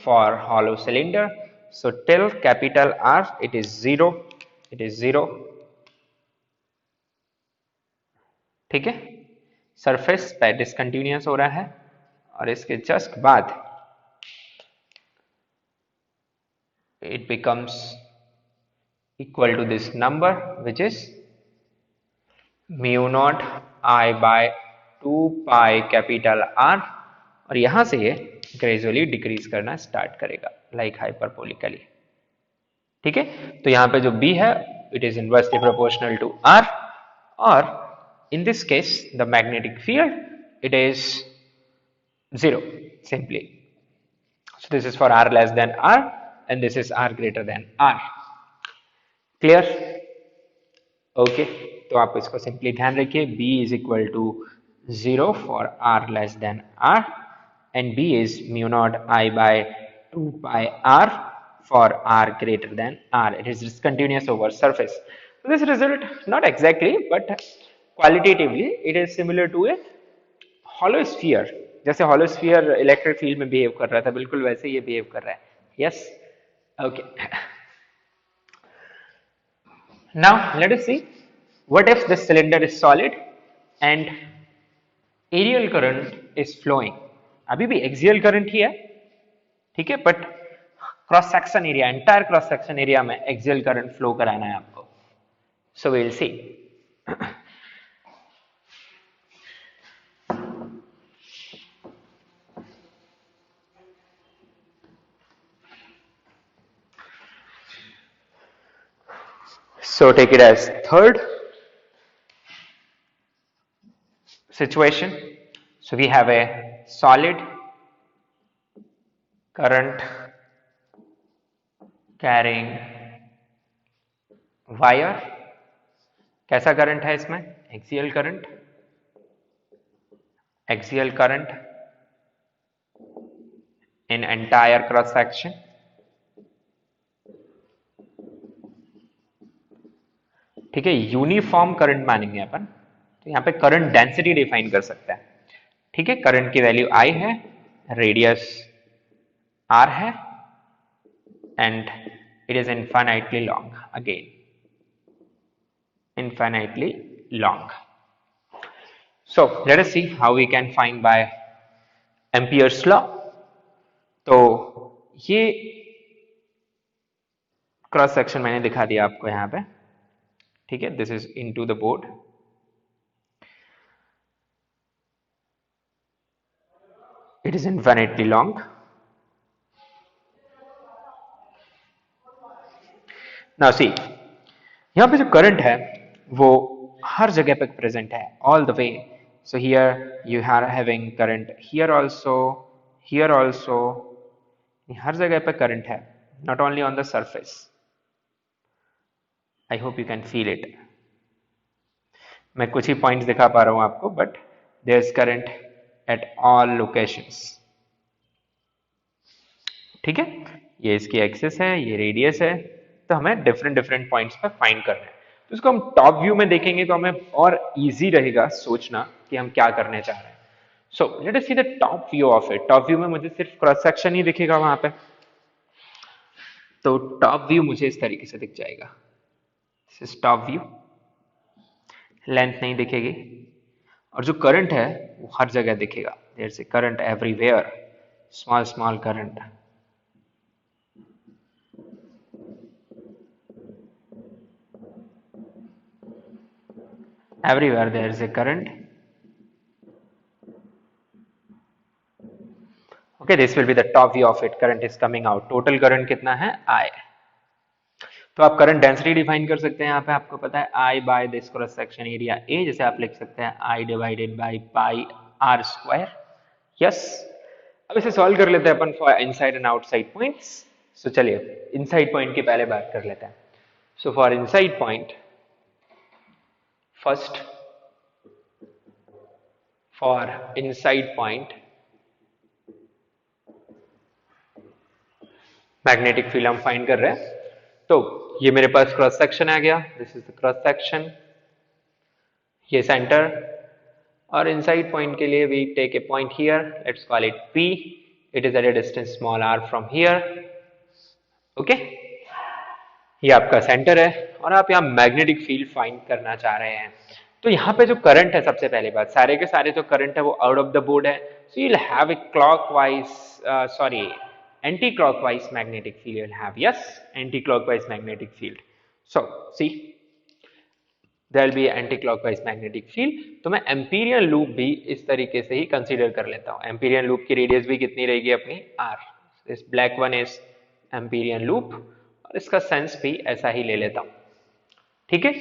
for hollow cylinder. So till capital R it is 0, it is 0. ठीक है. सरफेस पे डिसकंटिन्यूअस हो रहा है और इसके जस्ट बाद it becomes equal to this number which is mu naught I by 2 pi capital R और यहां से ये ग्रेजुअली डिक्रीज करना स्टार्ट करेगा लाइक हाइपरबोलिकली. ठीक है. तो यहां पे जो B है it is inversely proportional to R और in this case the magnetic field it is 0 simply. So this is for R less than R and this is R greater than R. Clear? Okay. तो आप इसको simply ध्यान रखिए. B is equal to 0 for R less than R and B is mu naught I by 2 pi R for R greater than R. It is discontinuous over surface. So this result, not exactly but qualitatively it is similar to a hollow sphere. जैसे hollow sphere electric field में behave कर रहा था बिल्कुल वैसे ये behave कर रहा है. Yes? Okay. Now let us see what if this cylinder is solid and aerial current is flowing. अभी भी axial current ही है. ठीक है. But cross section area, entire cross section area में एक्सियल करंट फ्लो कराना है आपको. So we will see. So take it as third situation. So we have a solid current carrying wire. कैसा current है इसमें? Axial current. Axial current in entire cross section. ठीक है. Uniform current मानेंगे अपन. तो यहां पे करंट डेंसिटी डिफाइन कर सकते हैं. ठीक है. करंट की वैल्यू I है, रेडियस R है and it is infinitely long again, infinitely long. So let us see how we can find by Ampere's law. तो ये क्रॉस सेक्शन मैंने दिखा दिया आपको यहाँ पे. ठीक है. This is into the board. It is infinitely long. Now see, यहाँ पे जो करंट है वो हर जगह पे प्रेजेंट है all the way. So here you are having current here also, here also. हर जगह पे करंट है, not only on the surface. I hope you can feel it. मैं कुछ ही पॉइंट्स दिखा पा रहा हूं आपको but there is current at all locations. ठीक है. ये इसकी एक्सिस है, ये रेडियस है. तो हमें डिफरेंट डिफरेंट पॉइंट्स पे फाइंड करना है. तो इसको हम टॉप व्यू में देखेंगे तो हमें और इजी रहेगा सोचना कि हम क्या करने चाह रहे हैं. So let us see the top view of it. Top view में मुझे सिर्फ क्रॉस सेक्शन ही दिखेगा वहां पे. तो टॉप व्यू मुझे इस तरीके से दिख जाएगा. This is top view. Length नहीं दिखेगी और जो करंट है वो हर जगह दिखेगा. There is a current everywhere, small small current. Everywhere there is a current. Okay, this will be the top view of it. Current is coming out. Total current कितना है? I. तो आप करंट डेंसिटी डिफाइन कर सकते हैं. यहाँ पे आपको पता है I by this cross section area A, जैसे आप लिख सकते हैं I divided by pi R square. Yes. अब इसे सॉल्व कर लेते हैं अपन for inside and outside points. So चलिए इनसाइड पॉइंट की पहले बात कर लेते हैं. So for inside point, first for inside point magnetic field हम फाइंड कर रहे हैं. तो ये मेरे पास क्रॉस सेक्शन आ गया. This is the cross section. ये सेंटर. और इनसाइड पॉइंट के लिए we take a point here. Let's call it P. It is at a distance small r from here. Okay, ये आपका सेंटर है और आप यहाँ मैग्नेटिक फील्ड फाइंड करना चाह रहे हैं. तो यहाँ पे जो करंट है, सबसे पहले बात, सारे के सारे जो करंट है वो आउट ऑफ द बोर्ड है. So you will have a clockwise, sorry, anti-clockwise magnetic field. You'll have, yes, anti-clockwise magnetic field. So see, there will be anti-clockwise magnetic field. तो मैं एम्पीरियन लूप भी इस तरीके से ही consider कर लेता हूँ. एम्पीरियन लूप की रेडियस भी कितनी रहेगी अपनी? R. This black one is Amperian loop और इसका सेंस भी ऐसा ही ले लेता हूँ. ठीक है.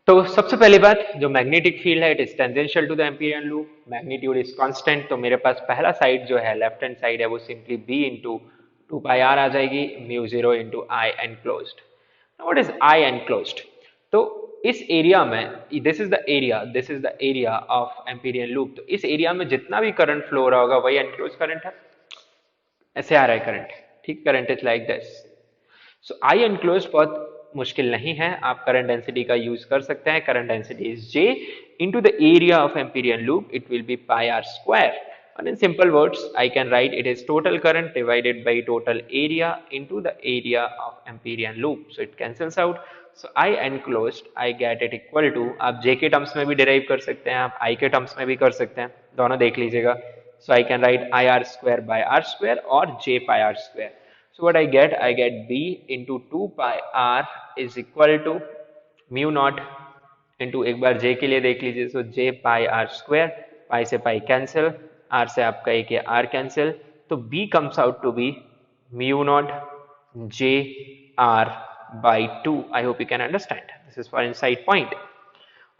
तो सबसे पहली बात, जो मैग्नेटिक फील्ड है it is tangential to the empyrean loop. Magnitude is constant. तो मेरे पास पहला साइड जो है, लेफ्ट हैंड साइड है, वो सिंपली B इंटू 2πr आ जाएगी, mu 0 into I enclosed. What is I enclosed? तो इस एरिया में, this is the area of empyrean loop. तो इस एरिया में जितना भी करंट फ्लो हो रहा होगा वही एनक्लोज करंट है. ऐसे आ रहा है करंट. ठीक, current is like this. So I enclosed बहुत मुश्किल नहीं है. आप करंट डेंसिटी का यूज कर सकते हैं. Current density is J into the area of Amperian loop. It will be pi r square. And in simple words, I can write it is total current divided by total area into the area of Amperian loop. So it cancels out. So I enclosed, I get it equal to, आप J के terms में भी derive कर सकते हैं, आप I के terms में भी कर सकते हैं, दोनों देख लीजिएगा. So I can write IR square by R square और J pi R square. So what I get B into 2 pi R is equal to mu naught into, एक बार J के लिए देख लीजिए, so J pi R square, pi से pi cancel, R से आपका एक है R cancel, तो B comes out to be mu naught J R by 2. I hope you can understand. This is for inside point.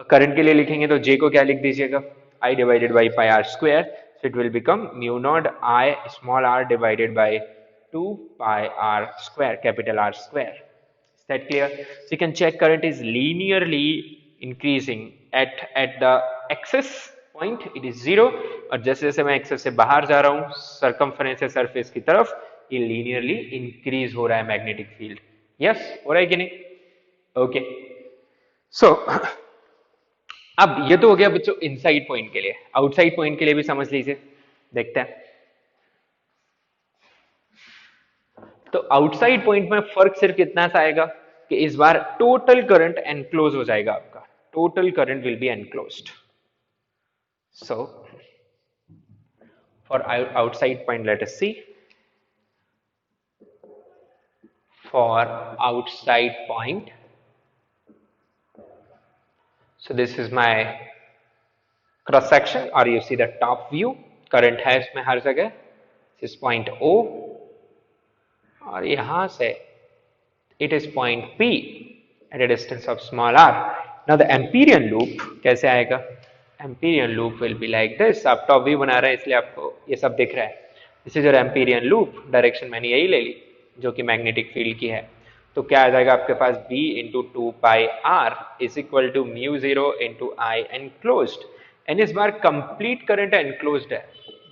और current के लिए लिखेंगे तो J को क्या लिख दीजिएगा? I divided by pi R square, so it will become mu naught I small r divided by 2 pi r square, capital R square. Is that clear? So you can check current is linearly increasing at the axis point, it is 0, और जैसे जैसे मैं access से बाहर जा रहा हूँ circumference या सरफेस की तरफ, ये लीनियरली इंक्रीज हो रहा है मैग्नेटिक फील्ड. यस, हो रहा है कि नहीं? ओके. सो अब ये तो हो गया बच्चों इनसाइड पॉइंट के लिए. आउटसाइड पॉइंट के लिए भी समझ लीजिए, देखते हैं. तो आउटसाइड पॉइंट में फर्क सिर्फ इतना सा आएगा कि इस बार टोटल करंट एनक्लोज हो जाएगा आपका. Total current will be enclosed. So for outside point let us see. For outside point, so this is my cross section or you see the top view. Current है इसमें हर जगह. This is point O और यहां से it is point P at a distance of small r. Now the Amperian loop कैसे आएगा? Amperian loop will be like this. आप top view बना रहे हैं इसलिए आपको ये सब दिख रहा है. This is your Amperian loop. Direction मैंने यही ले ली जो कि मैग्नेटिक फील्ड की है. तो क्या आ जाएगा आपके पास? B into 2 pi R is equal to mu 0 into I enclosed. And इस बार कंप्लीट करंट एनक्लोज्ड है.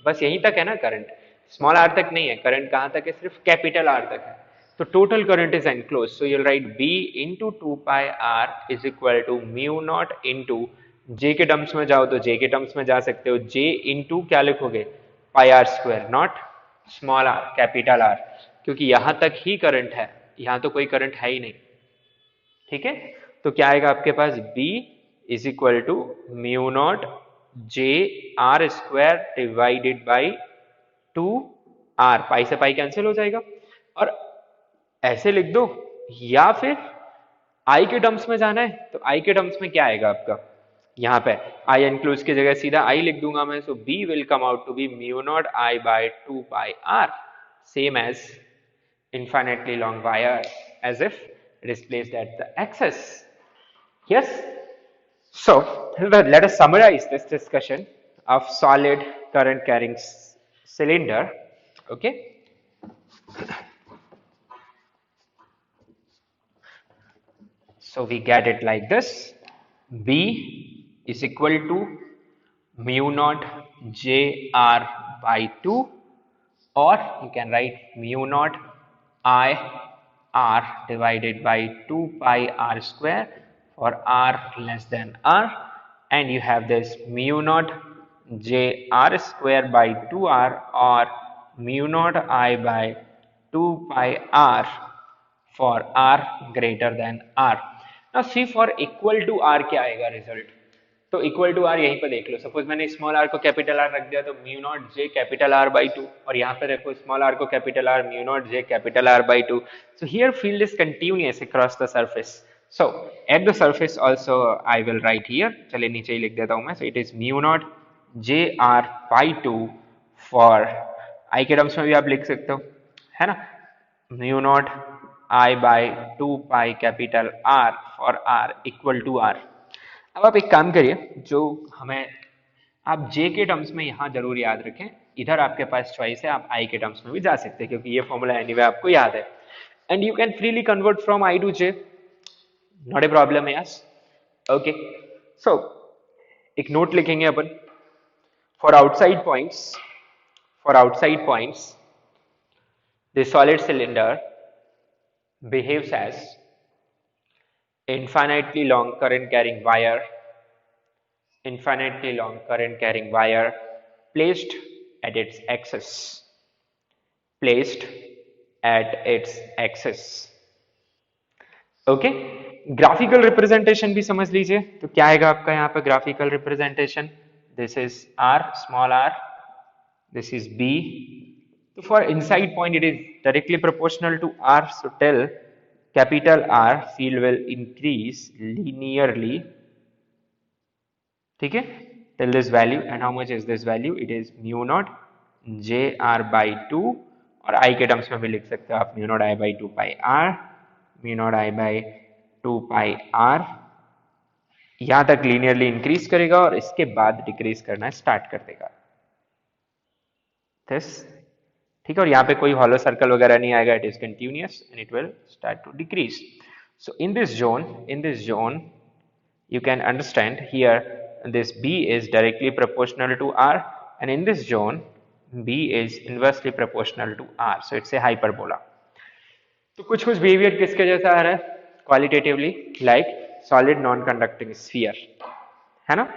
बस यहीं तक है ना करंट, स्मॉल r तक नहीं है. करंट कहां तक है? सिर्फ कैपिटल R तक है. तो total current is enclose. So you'll write B into 2 pi R is equal to mu naught into, J के टर्म्स में जाओ तो J के टर्म्स में जा सकते हो, J इंटू क्या लिखोगे? पाई R square, not small r, capital R, क्योंकि यहां तक ही करंट है, यहां तो कोई करंट है ही नहीं. ठीक है. तो क्या आएगा आपके पास? B is equal to mu naught J R square divided by 2 R. Pi से पाई कैंसिल हो जाएगा और ऐसे लिख दो, या फिर I के टर्म्स में जाना है तो I के टर्म्स में क्या आएगा आपका? यहाँ पे आई एनक्लोज की जगह सीधा आई लिख दूंगा मैं, so B will come out to be mu naught I by 2 pi R, same as infinitely long wire, as if it is placed at the axis. Yes. So let us summarize this discussion of solid current carrying cylinder. Okay. So we get it like this: B is equal to mu naught J R by 2, or you can write mu naught I R divided by 2 pi R square for R less than R, and you have this mu naught J R square by 2R, or mu naught I by 2 pi R for R greater than R. Now see, for equal to R क्या आएगा result? तो equal to are यहीं पर देख लो, suppose मैंने small are को capital R रख दिया तो mu naught J capital R by 2, और यहाँ पे देखो स्मॉल आर को capital R, mu naught J capital R by 2. So here field is continuous across the surface. So at the surface also I will write here, चलिए नीचे ही लिख देता हूँ मैं. So it is mu naught J R by 2 for I के terms में भी आप लिख सकते हो, है ना, mu naught I by 2 pi capital R for R equal to R. अब आप एक काम करिए, जो हमें आप जे के टर्म्स में यहां जरूर याद रखें, इधर आपके पास चॉइस है, आप आई के टर्म्स में भी जा सकते हैं क्योंकि ये फॉर्मूला एनीवे आपको याद है. And you can freely convert from I to J, not a problem है. Yes, okay. सो एक नोट लिखेंगे अपन, for outside points the solid cylinder behaves as infinitely long current carrying wire placed at its axis. Okay, graphical representation भी समझ लीजिए. तो क्या आएगा आपका यहाँ पे graphical representation? This is R, small R, this is B. तो for inside point it is directly proportional to R. So tell capital R field will increase linearly, ठीक है, till this value. And how much is this value? It is mu naught J R by 2, और I के terms में भी लिख सकते हो आप mu naught I by 2 pi R, mu naught I by 2 pi R. यहां तक linearly increase करेगा और इसके बाद decrease करना स्टार्ट कर देगा. this, ठीक है, और यहाँ पे कोई हॉलो सर्कल वगैरह नहीं आएगा. It is continuous and it will start to decrease. So in this zone you can understand here this B is directly proportional to R, and in this zone B is inversely proportional to R, so it's a hyperbola. तो कुछ behaviour किसके जैसा आ रहा है qualitatively, like solid non conducting sphere, है ना.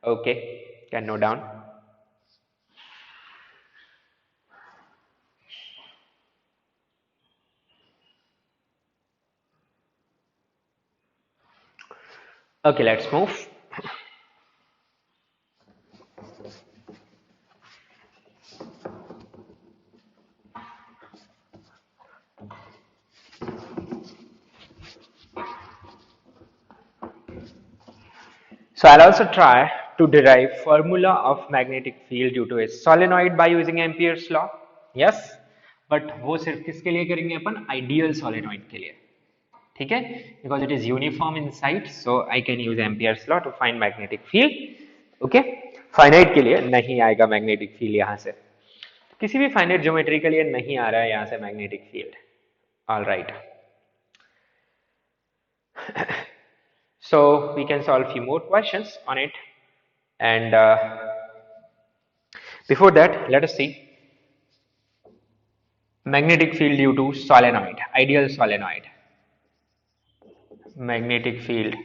Okay, can note down. Okay, let's move. So I'll also try to derive formula of magnetic field due to a solenoid by using Ampere's law. Yes, but वो सिर्फ किसके लिए करेंगे अपन? Ideal solenoid के लिए, ठीक है, because it is uniform inside, so I can use Ampere's law to find magnetic field. Okay, finite के लिए नहीं आएगा मैग्नेटिक फील्ड, यहां से किसी भी फाइनाइट ज्योमेट्री के लिए नहीं आ रहा है यहां से magnetic field. All right, so we can solve few more questions on it, and before that let us see magnetic field due to solenoid, ideal solenoid. Magnetic field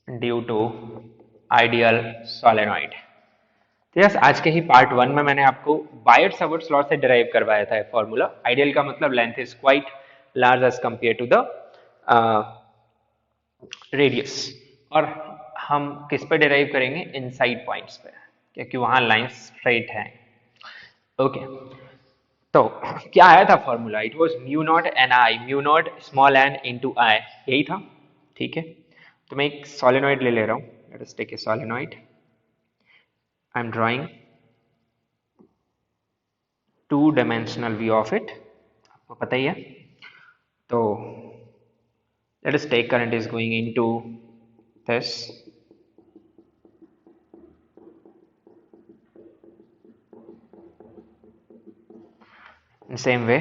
due to ideal solenoid. तो yes, आज के ही part 1 में मैंने आपको बायट-सावर्ट्स law से derive करवाया था formula. Ideal का मतलब length is quite large as compare to the radius, और हम किस पे डिराइव करेंगे? इनसाइड पॉइंट्स पे, क्योंकि वहां लाइन स्ट्रेट है. ओके, तो क्या आया था formula? It was mu naught N I, mu naught small N into I, यही था, ठीक है. तो मैं एक सोलेनॉइड ले रहा हूँ. Let us take a solenoid. I am drawing two dimensional view of it. आपको पता ही है. तो let us take current is going into this. In same way,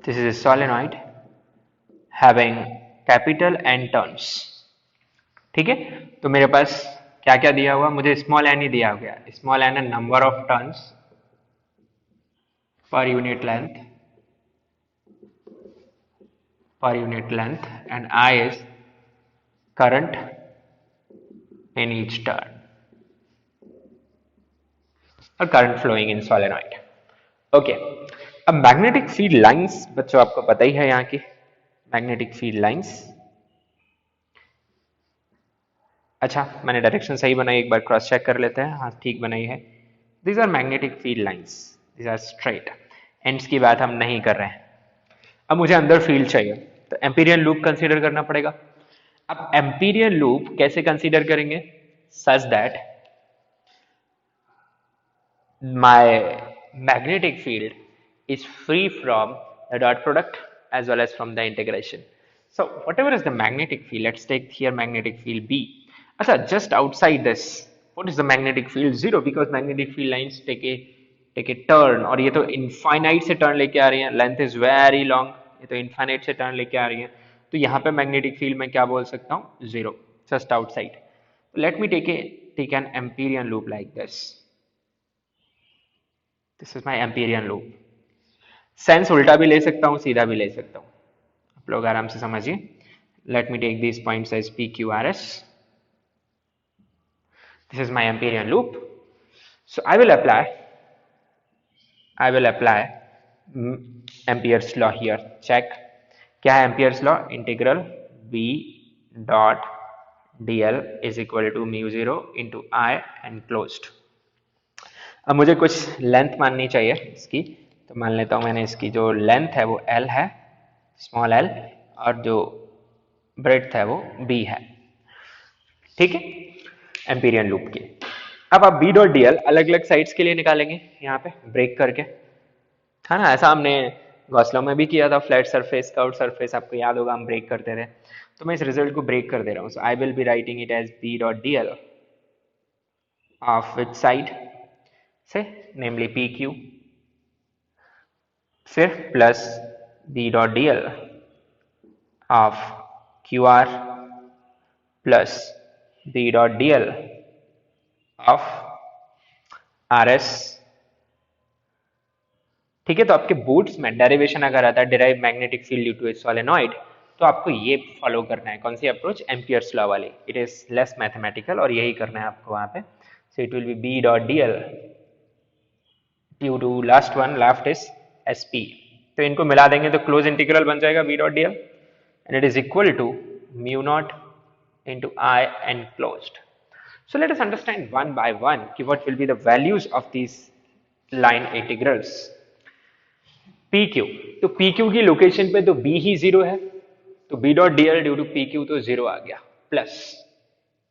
this is a solenoid having capital N turns. ठीक है. तो मेरे पास क्या क्या दिया हुआ, मुझे स्मॉल एन ही दिया गया. स्मॉल एन है number of turns per unit length and I is current in each turn और current flowing in solenoid. Okay. अब मैग्नेटिक फील्ड लाइंस बच्चों आपको पता ही है. यहाँ की मैग्नेटिक फील्ड लाइंस. अच्छा, मैंने डायरेक्शन सही बनाई, एक बार क्रॉस चेक कर लेते हैं. हाँ ठीक बनाई है. These are magnetic field lines, these are straight. Ends की बात हम नहीं कर रहे हैं. अब मुझे अंदर फील्ड चाहिए, तो एम्पीरियन लूप कंसीडर करना पड़ेगा. अब एम्पीरियन लूप कैसे कंसीडर करेंगे? Such that my magnetic field is free from the dot product as well as from the integration. So whatever is the magnetic field, let's take here magnetic field B. Achha, just outside this, what is the magnetic field? Zero, because magnetic field lines take a turn. और ये तो infinite से turn लेके आ रही हैं. Length is very long. ये तो infinite से turn लेके आ रही हैं. तो यहाँ पे magnetic field मैं क्या बोल सकता हूँ? Zero, just outside. Let me take an Amperian loop like this. This is my Amperian loop. Sense उल्टा भी ले सकता हूं, सीधा भी ले सकता हूं. आप लोग आराम से समझिए. Let me take this points as P Q R S. This is my amperian loop. So I will apply Ampere's law here. Check क्या है Ampere's law? Integral B dot DL is equal to mu zero into I and closed. अब मुझे कुछ length माननी चाहिए इसकी. तो मान लेता हूं मैंने इसकी जो लेंथ है वो L है, स्मॉल l, और जो ब्रेड्थ है वो B है. ठीक है, एम्पीरियन लूप की. अब आप B डॉट DL अलग अलग साइड्स के लिए निकालेंगे यहाँ पे ब्रेक करके, है ना. ऐसा हमने गॉस लॉ में भी किया था. फ्लैट सरफेस, कर्व्ड सरफेस, आपको याद होगा, हम ब्रेक करते थे. तो मैं इस रिजल्ट को ब्रेक कर दे रहा हूँ. So I will be writing it as B dot DL of which side से, नेमली PQ, फिर plus B dot D L of Q R plus B dot D L of R S. ठीक है. तो आपके boards में derivation अगर आता है derive magnetic field due to a solenoid, तो आपको ये फॉलो करना है. कौन सी अप्रोच? एम्पियर्स लॉ वाली. इट इज लेस मैथमेटिकल और यही करना है आपको वहां पे. So it will be B dot D L due to last one, left is SP. तो इनको मिला देंगे तो क्लोज इंटीग्रल बन जाएगा B dot DL and it is equal to mu naught into I enclosed. So let us understand one by one कि what will be the values of these line integrals. PQ, तो PQ की location पे तो B ही zero है, तो B dot DL due to PQ तो zero आ गया. प्लस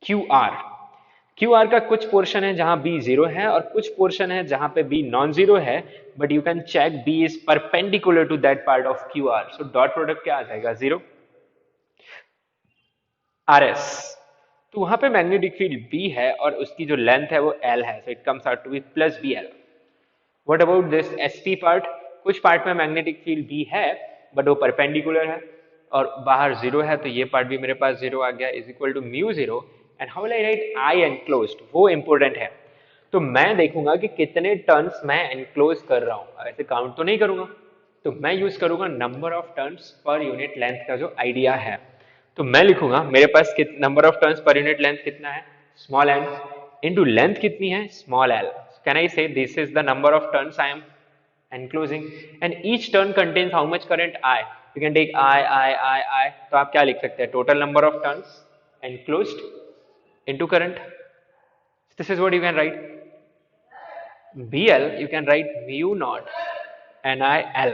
QR का कुछ पोर्शन है जहां B जीरो है और कुछ पोर्शन है जहां पे B नॉन जीरो है, but you can check B is perpendicular to that part of QR. So dot product क्या आ जाएगा? जीरो. RS, तो वहां पे मैग्नेटिक फील्ड B है और उसकी जो लेंथ है वो L है, so it comes out to be plus BL. What about this SP part? कुछ पार्ट में मैग्नेटिक फील्ड B है बट वो परपेंडिकुलर है और बाहर जीरो है, तो ये पार्ट भी मेरे पास जीरो आ गया, is equal to mu zero. And how will I write I enclosed? वो इंपॉर्टेंट है. तो मैं देखूंगा कि कितने टर्न्स मैं एनक्लोज कर रहा हूं, ऐसे काउंट तो नहीं करूंगा. तो मैं यूज करूंगा number of turns per unit length का जो आइडिया है. तो मैं लिखूंगा मेरे पास number of turns per unit length कितना है? स्मॉल n इनटू लेंथ कितनी है? Small l. कैन आई से this is the number of turns I am enclosing and each turn contains how much current? I. You can take I. तो आप क्या लिख सकते हैं? total number of turns enclosed into current. This is what you can write. BL you can write mu naught NIL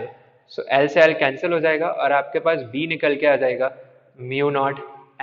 so L से L cancel हो जाएगा और आपके पास बी निकल के आ जाएगा म्यू नॉट